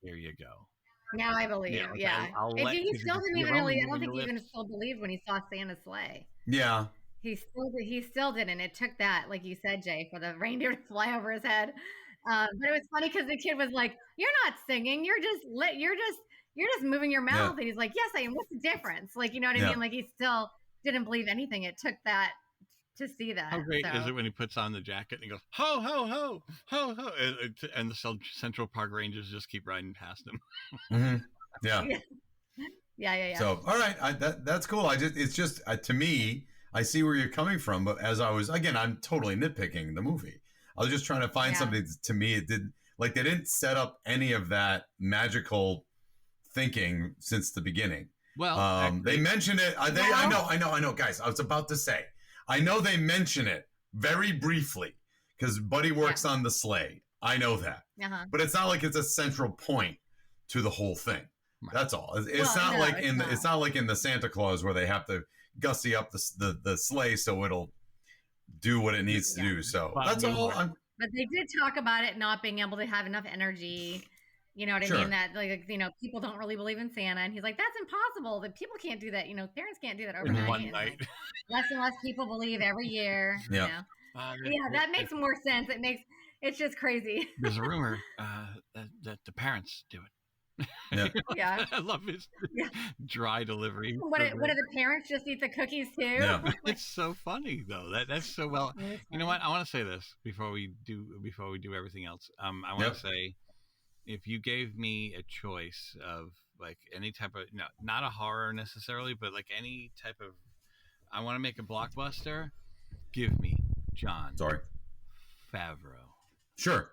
Here you go. Now I believe. Yeah. If he still didn't even really, I don't think he even still believed when he saw Santa's sleigh. Yeah. He still didn't. It took that, like you said, Jay, for the reindeer to fly over his head. But it was funny because the kid was like, "You're not singing. You're just moving your mouth." And he's like, "Yes, I am. What's the difference?" Like, you know what I mean? Like he still didn't believe anything. It took that to see that. How great is it when he puts on the jacket and he goes, "Ho, ho, ho, ho, ho," and the Central Park Rangers just keep riding past him. Yeah. Yeah. So, all right, that's cool. It's just to me, I see where you're coming from, but as I was, again, I'm totally nitpicking the movie. I was just trying to find something. To me, it didn't, like, they didn't set up any of that magical thinking since the beginning. Well, they mentioned it. I know, guys. I was about to say, I know they mention it very briefly because Buddy works on the sleigh. I know that, but it's not like it's a central point to the whole thing. Right. That's all. It's not like in the Santa Claus where they have to gussy up the sleigh so it'll do what it needs to do. So that's all. But they did talk about it not being able to have enough energy. You know what I mean? That, like, you know, people don't really believe in Santa, and he's like, "That's impossible. That people can't do that. You know, parents can't do that overnight." In one night. Like, less and less people believe every year. Yeah. You know? That makes more sense. It's just crazy. There's a rumor that the parents do it. Yeah. I love his dry delivery. What do the parents just eat the cookies too? Yeah. It's so funny though. That's so well. You know what? I want to say this before we do everything else. I want to say, if you gave me a choice of like any type of not a horror necessarily, but like any type of, I want to make a blockbuster. Give me Jon Favreau. Sure.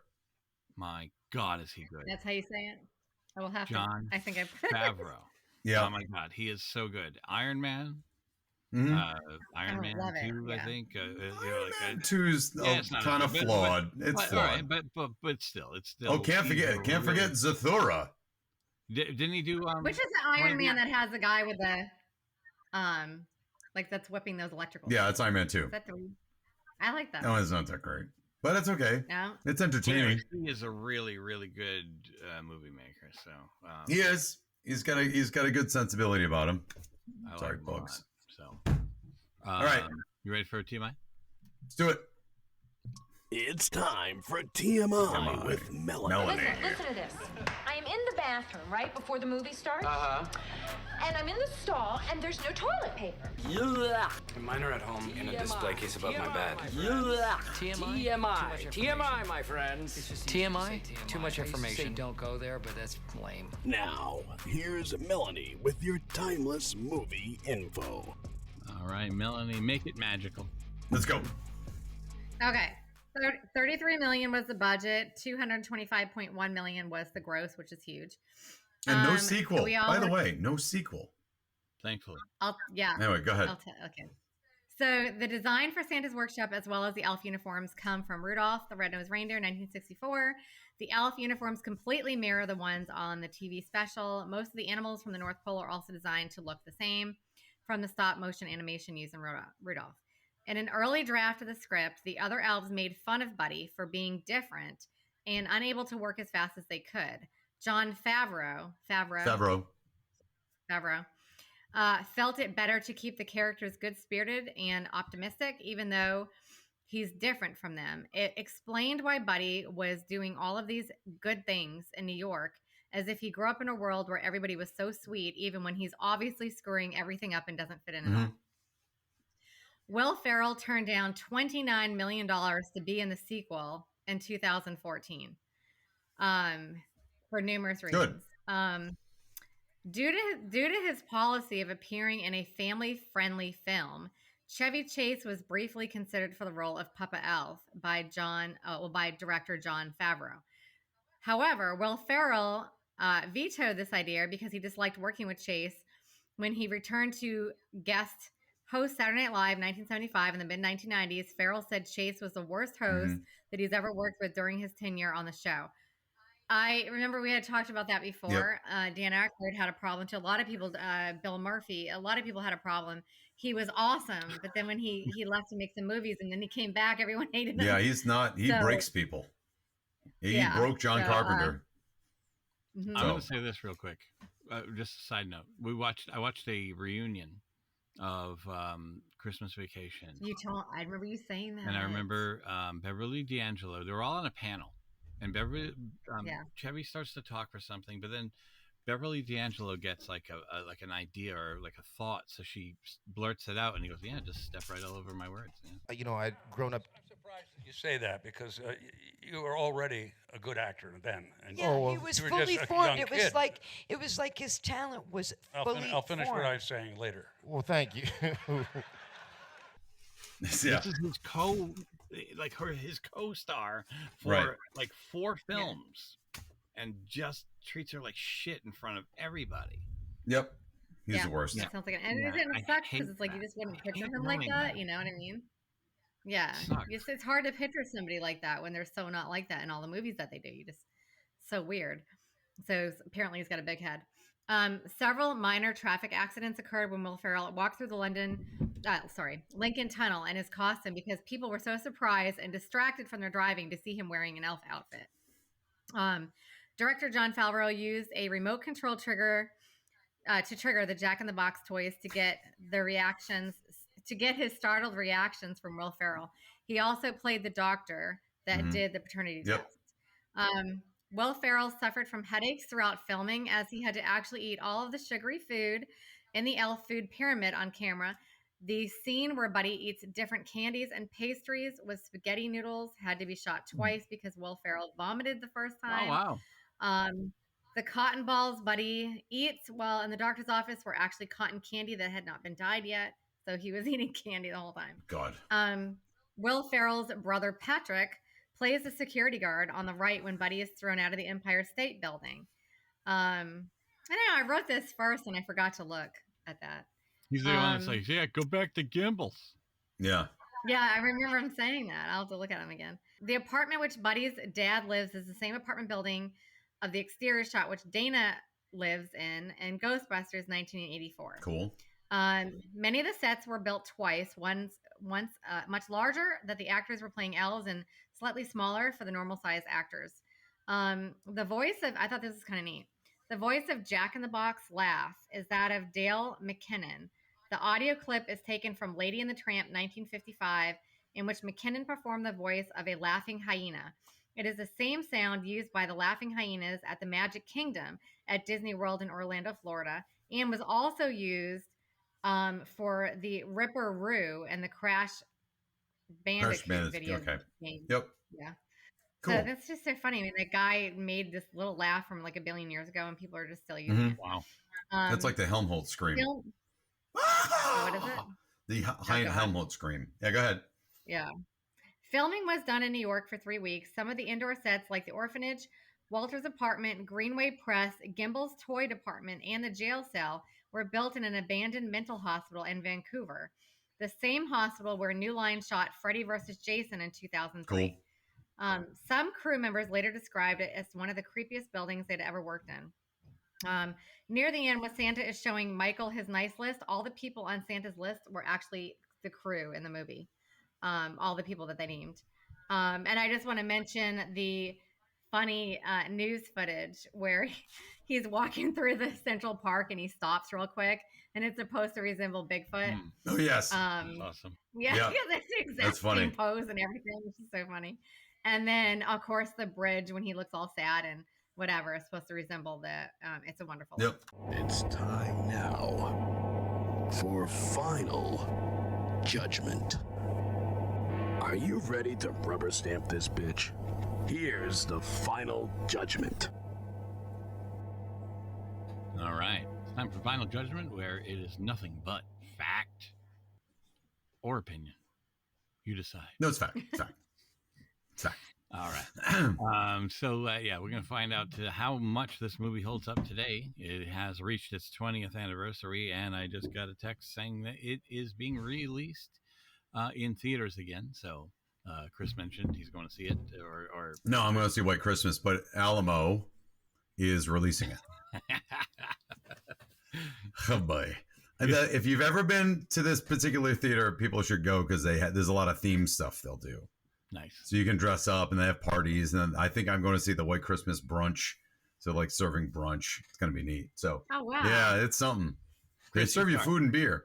My God, is he good? That's how you say it. I will have Jon to. I think Favreau. Yeah. Oh my God, he is so good. Iron Man. Iron Man 2, I think. Iron Man 2's kind of flawed. It's flawed. Right, but still, it's still. Oh, can't forget Zathura. Didn't he do? Which is the Iron Man that has the guy with the, like that's whipping those electrical. Yeah, it's Iron Man 2. I like that. No, it's not that great, but it's okay. No, it's entertaining. He is a really, really good movie maker. So he is. He's got a good sensibility about him. Sorry, bugs. So, all right, you ready for a TMI? Let's do it. It's time for TMI with Melanie. Listen to this. I am in the bathroom right before the movie starts. And I'm in the stall, and there's no toilet paper. Mine are at home in a display case above my bed. TMI, my friends. TMI? Too much information. Say don't go there, but that's lame. Now, here's Melanie with your timeless movie info. All right, Melanie, make it magical. Let's go. Okay. 33 million was the budget. 225.1 million was the gross, which is huge. And no sequel. By the way, no sequel. Thankfully. Anyway, go ahead. Okay. So the design for Santa's Workshop, as well as the elf uniforms, come from Rudolph the Red-Nosed Reindeer, 1964. The elf uniforms completely mirror the ones on the TV special. Most of the animals from the North Pole are also designed to look the same from the stop-motion animation used in Rudolph. In an early draft of the script, the other elves made fun of Buddy for being different and unable to work as fast as they could. Jon Favreau felt it better to keep the characters good-spirited and optimistic, even though he's different from them. It explained why Buddy was doing all of these good things in New York, as if he grew up in a world where everybody was so sweet, even when he's obviously screwing everything up and doesn't fit in at all. Will Ferrell turned down $29 million to be in the sequel in 2014. for numerous reasons. Due to his policy of appearing in a family-friendly film, Chevy Chase was briefly considered for the role of Papa Elf by director Jon Favreau. However, Will Ferrell vetoed this idea because he disliked working with Chase when he returned to guest host Saturday Night Live 1975 in the mid-1990s. Ferrell said Chase was the worst host that he's ever worked with during his tenure on the show. I remember we had talked about that before. Dan Aykroyd had a problem too. A lot of people, Bill Murphy, a lot of people had a problem. He was awesome, but then when he left to make some movies and then he came back, everyone hated him. Yeah, he's not. He breaks people. He broke John Carpenter. I'm going to say this real quick. Just a side note. I watched a reunion of Christmas Vacation. I remember you saying that. And I remember Beverly D'Angelo. They were all on a panel. And Chevy starts to talk for something, but then Beverly D'Angelo gets like an idea or like a thought, so she blurts it out, and he goes, "Yeah, just step right all over my words." Yeah. I'd grown up. I'm surprised that you say that because you were already a good actor then. And he was fully formed. It was like his talent was fully I'll finish formed. what I was saying later. Well, thank you. This is his his co-star for like 4 films, and just treats her like shit in front of everybody. Yep, he's the worst. It sounds like it sucks because it's like you just wouldn't picture him like that. You know what I mean? Yeah, it's hard to picture somebody like that when they're so not like that in all the movies that they do. So weird. So apparently he's got a big head. Several minor traffic accidents occurred when Will Ferrell walked through the Lincoln Tunnel in his costume because people were so surprised and distracted from their driving to see him wearing an elf outfit. Director Jon Favreau used a remote control trigger to trigger the Jack in the Box toys to get his startled reactions from Will Ferrell. He also played the doctor that did the paternity test. Will Ferrell suffered from headaches throughout filming as he had to actually eat all of the sugary food in the elf food pyramid on camera. The scene where Buddy eats different candies and pastries with spaghetti noodles had to be shot twice because Will Ferrell vomited the first time. Oh, wow. The cotton balls Buddy eats while in the doctor's office were actually cotton candy that had not been dyed yet. So he was eating candy the whole time. God. Will Ferrell's brother Patrick plays the security guard on the right when Buddy is thrown out of the Empire State Building. I don't know. I wrote this first and I forgot to look at that. He's the one that's like, "Yeah, go back to Gimbals." Yeah, I remember him saying that. I'll have to look at him again. The apartment which Buddy's dad lives is the same apartment building of the exterior shot which Dana lives in Ghostbusters 1984. Cool. Many of the sets were built twice. Once much larger that the actors were playing elves and slightly smaller for the normal size actors. The voice of, I thought this was kind of neat. The voice of Jack in the Box Laugh is that of Dale McKinnon. The audio clip is taken from Lady and the Tramp 1955, in which McKinnon performed the voice of a laughing hyena. It is the same sound used by the laughing hyenas at the Magic Kingdom at Disney World in Orlando, Florida, and was also used for the Ripper Roo and the Crash Bandicoot video game. Yep. Yeah. Cool. So that's just so funny. I mean, that guy made this little laugh from like 1 billion years ago, and people are just still using it. Wow. That's like the Helmholtz scream. What is it? The Helmholtz scream. Yeah, go ahead. Yeah. Filming was done in New York for 3 weeks. Some of the indoor sets, like the orphanage, Walter's apartment, Greenway Press, Gimbel's toy department, and the jail cell, were built in an abandoned mental hospital in Vancouver, the same hospital where New Line shot Freddy vs. Jason in 2003. Cool. Some crew members later described it as one of the creepiest buildings they'd ever worked in. Near the end, when Santa is showing Michael his nice list, all the people on Santa's list were actually the crew in the movie, all the people that they named. And I just want to mention the funny news footage where he's walking through the Central Park and he stops real quick, and it's supposed to resemble Bigfoot. Oh, yes. Awesome. Yeah, that's the exact same pose and everything, which is so funny. And then, of course, the bridge when he looks all sad and whatever is supposed to resemble the It's a Wonderful Life. It's time now for final judgment. Are you ready to rubber stamp this bitch? Here's the final judgment. All right. It's time for Final Judgment, where it is nothing but fact or opinion. You decide. No, it's fact. It's fact. It's fact. All right. We're going to find out how much this movie holds up today. It has reached its 20th anniversary, and I just got a text saying that it is being released in theaters again. So Chris mentioned he's going to see it. Or No, I'm going to see White Christmas, but Alamo is releasing it. Oh, boy. If you've ever been to this particular theater, people should go because there's a lot of theme stuff they'll do. Nice. So you can dress up and they have parties. And I think I'm going to see the White Christmas brunch. So like serving brunch. It's going to be neat. So yeah, it's something. They serve you food and beer.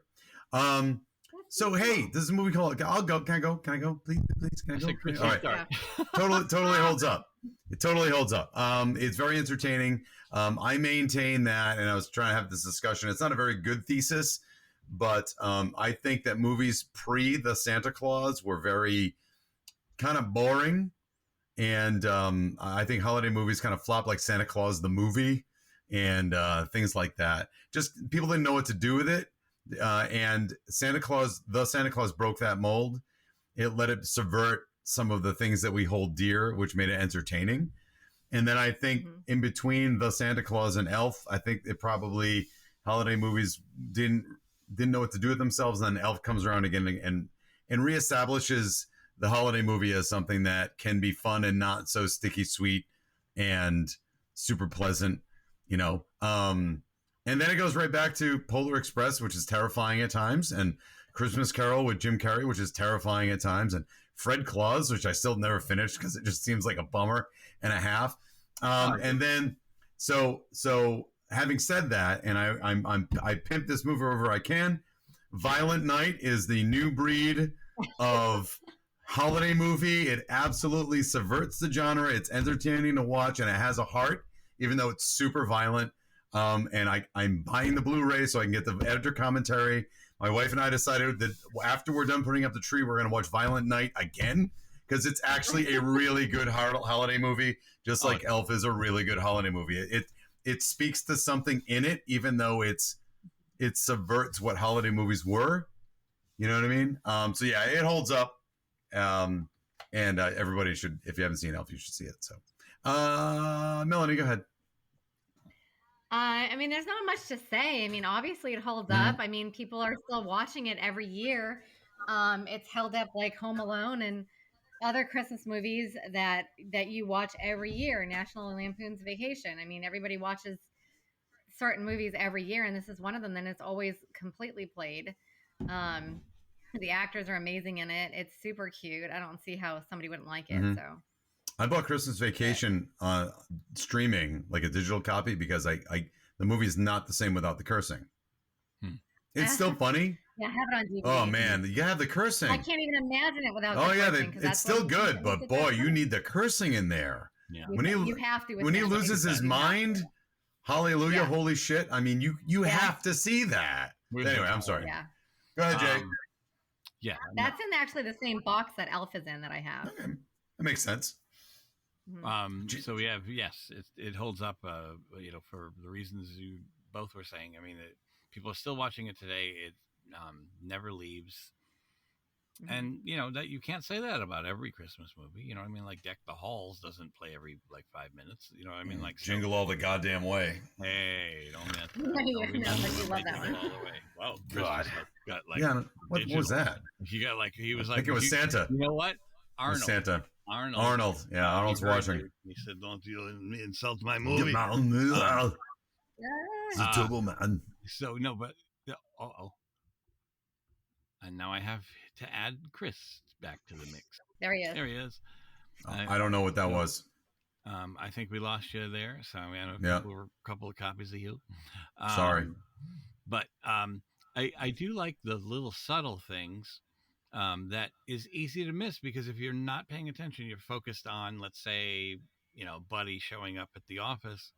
So, hey, this is a movie called, I'll go. Can I go? Please, can I go? All right. Totally holds up. It totally holds up. It's very entertaining. I maintain that, and I was trying to have this discussion. It's not a very good thesis, but I think that movies pre the Santa Claus were very kind of boring. And I think holiday movies kind of flop like Santa Claus, the movie, and things like that. Just people didn't know what to do with it. And Santa Claus broke that mold. It let it subvert some of the things that we hold dear, which made it entertaining. And then I think in between the Santa Claus and Elf, I think it probably holiday movies didn't know what to do with themselves. And then Elf comes around again and reestablishes the holiday movie as something that can be fun and not so sticky sweet and super pleasant, and then it goes right back to Polar Express, which is terrifying at times, and Christmas Carol with Jim Carrey, which is terrifying at times, and Fred Claus, which I still never finished because it just seems like a bummer and a half. And then, so having said that, and I pimp this movie wherever I can. Violent Night is the new breed of holiday movie. It absolutely subverts the genre. It's entertaining to watch, and it has a heart, even though it's super violent. And I'm buying the Blu-ray so I can get the editor commentary. My wife and I decided that after we're done putting up the tree, we're going to watch Violent Night again because it's actually a really good holiday movie, just like Elf is a really good holiday movie. It speaks to something in it, even though it subverts what holiday movies were. You know what I mean? So yeah, it holds up. And everybody should, if you haven't seen Elf, you should see it. So, Melanie, go ahead. There's not much to say. Obviously it holds up. People are still watching it every year. It's held up like Home Alone and other Christmas movies that you watch every year. National Lampoon's Vacation. Everybody watches certain movies every year, and this is one of them. And it's always completely played. The actors are amazing in it. It's super cute. I don't see how somebody wouldn't like it. So I bought Christmas Vacation streaming, like a digital copy, because the movie is not the same without the cursing. It's still funny. Yeah, I have it on DVD. Oh man, you have the cursing. I can't even imagine it without. Oh yeah, it's still good, but boy, you need the cursing in there. Yeah, you have to. When he loses his mind, hallelujah, holy shit! You have to see that. Anyway, I'm sorry. Yeah. Go ahead, Jay. Yeah, that's in actually the same box that Elf is in that I have. Okay. That makes sense. So we have, it holds up, for the reasons you both were saying. People are still watching it today. It never leaves. And, that you can't say that about every Christmas movie. Like Deck the Halls doesn't play every 5 minutes. Like Jingle All the Goddamn Way. Hey, don't miss You love that one. All the way. Wow, God. Got what was that? He got he was I think it was Santa. You know what? Arnold. Santa. Arnold. Yeah, Arnold's watching. He said, "Don't you insult my movie." The Turbo Man. So no, but and now I have to add Chris back to the mix. There he is. There he is. I don't know what that was. I think we lost you there. So we had a couple of copies of you. Sorry, but I do like the little subtle things. That is easy to miss because if you're not paying attention, you're focused on, let's say, Buddy showing up at the office.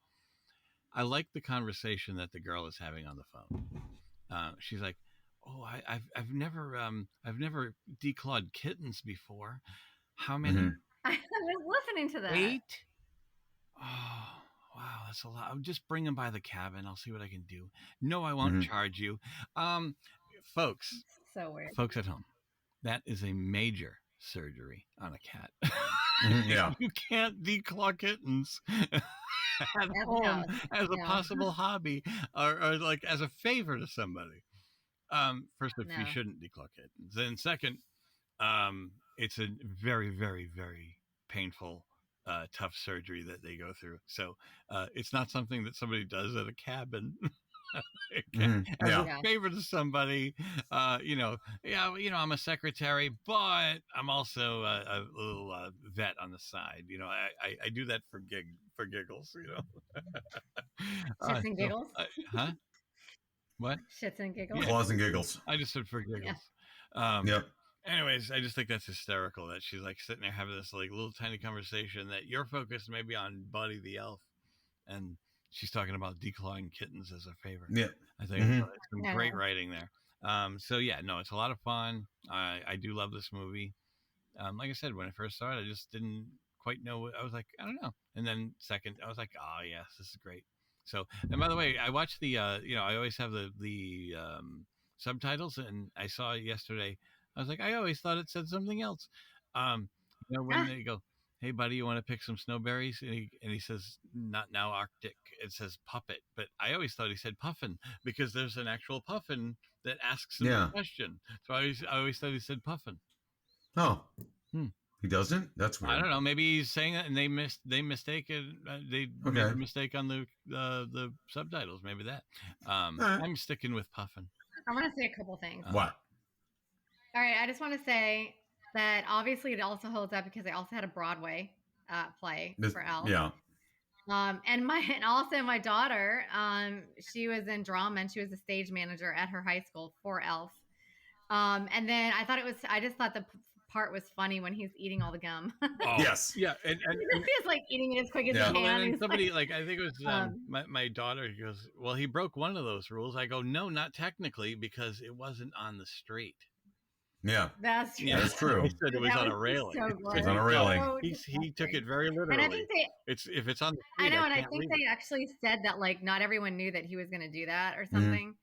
I like the conversation that the girl is having on the phone. She's like, "Oh, I've never declawed kittens before. How many?" I was listening to that. 8. Oh, wow, that's a lot. I'll just bring him by the cabin. I'll see what I can do. No, I won't charge you. Folks. So weird. Folks at home, that is a major surgery on a cat. Yeah. You can't declaw kittens at home as a possible hobby or like as a favor to somebody. First, if you shouldn't declaw kittens. Then second, it's a very, very, very painful, tough surgery that they go through. So it's not something that somebody does at a cabin. As a favor to somebody, I'm a secretary, but I'm also a little vet on the side. I do that for giggles. Shits and giggles. Huh? What? Shits and giggles. Claws and giggles. I just said for giggles. Yep. Anyways, I just think that's hysterical that she's like sitting there having this like little tiny conversation that you're focused maybe on Buddy the elf, and she's talking about declawing kittens as a favor. Yeah. I think it's some great writing there. So yeah, no, it's a lot of fun. I do love this movie. Like I said, when I first saw it, I just didn't quite know what I was like, I don't know. And then second, I was like, oh yes, this is great. So, and by the way, I watched the, I always have the subtitles, and I saw it yesterday. I was like, I always thought it said something else. When they go, hey buddy, you want to pick some snowberries? And he says, not now, Arctic. It says puppet, but I always thought he said puffin because there's an actual puffin that asks him a question. So I always thought he said puffin. Oh, he doesn't? That's weird. I don't know. Maybe he's saying it and they mistake it. They made a mistake on the subtitles. Maybe that. I'm sticking with puffin. I want to say a couple things. What? All right, I just want to say that obviously it also holds up because they also had a Broadway play for Elf. Yeah. And also my daughter, she was in drama and she was a stage manager at her high school for Elf. And then I just thought the part was funny when he's eating all the gum. Oh, yes. Yeah. And he's like eating it as quick as he can. And somebody I think it was my daughter goes, well, he broke one of those rules. I go, no, not technically, because it wasn't on the street. Yeah, that's true. That's true. He said it was on a railing. So it was on a railing. He took it very literally. And I think if it's on the street, I know, and I think they actually said that like not everyone knew that he was going to do that or something.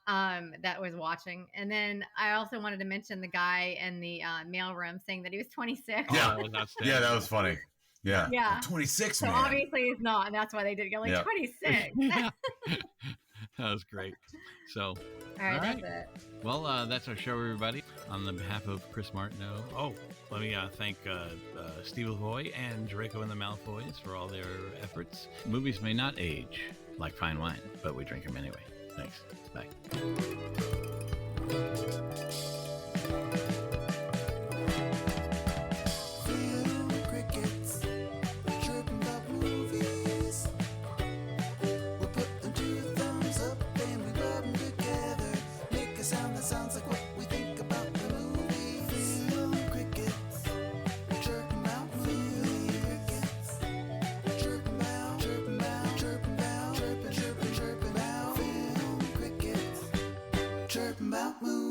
That was watching. And then I also wanted to mention the guy in the mailroom saying that he was 26. Yeah, yeah, that was funny. Yeah, yeah, 26. So man. Obviously he's not, and that's why they did go like 26. That was great. So, all right, that's it. Well, that's our show, everybody. On the behalf of Chris Martineau, let me thank Steve Lavoie and Draco and the Malfoys for all their efforts. Movies may not age like fine wine, but we drink them anyway. Thanks. Bye. About movie.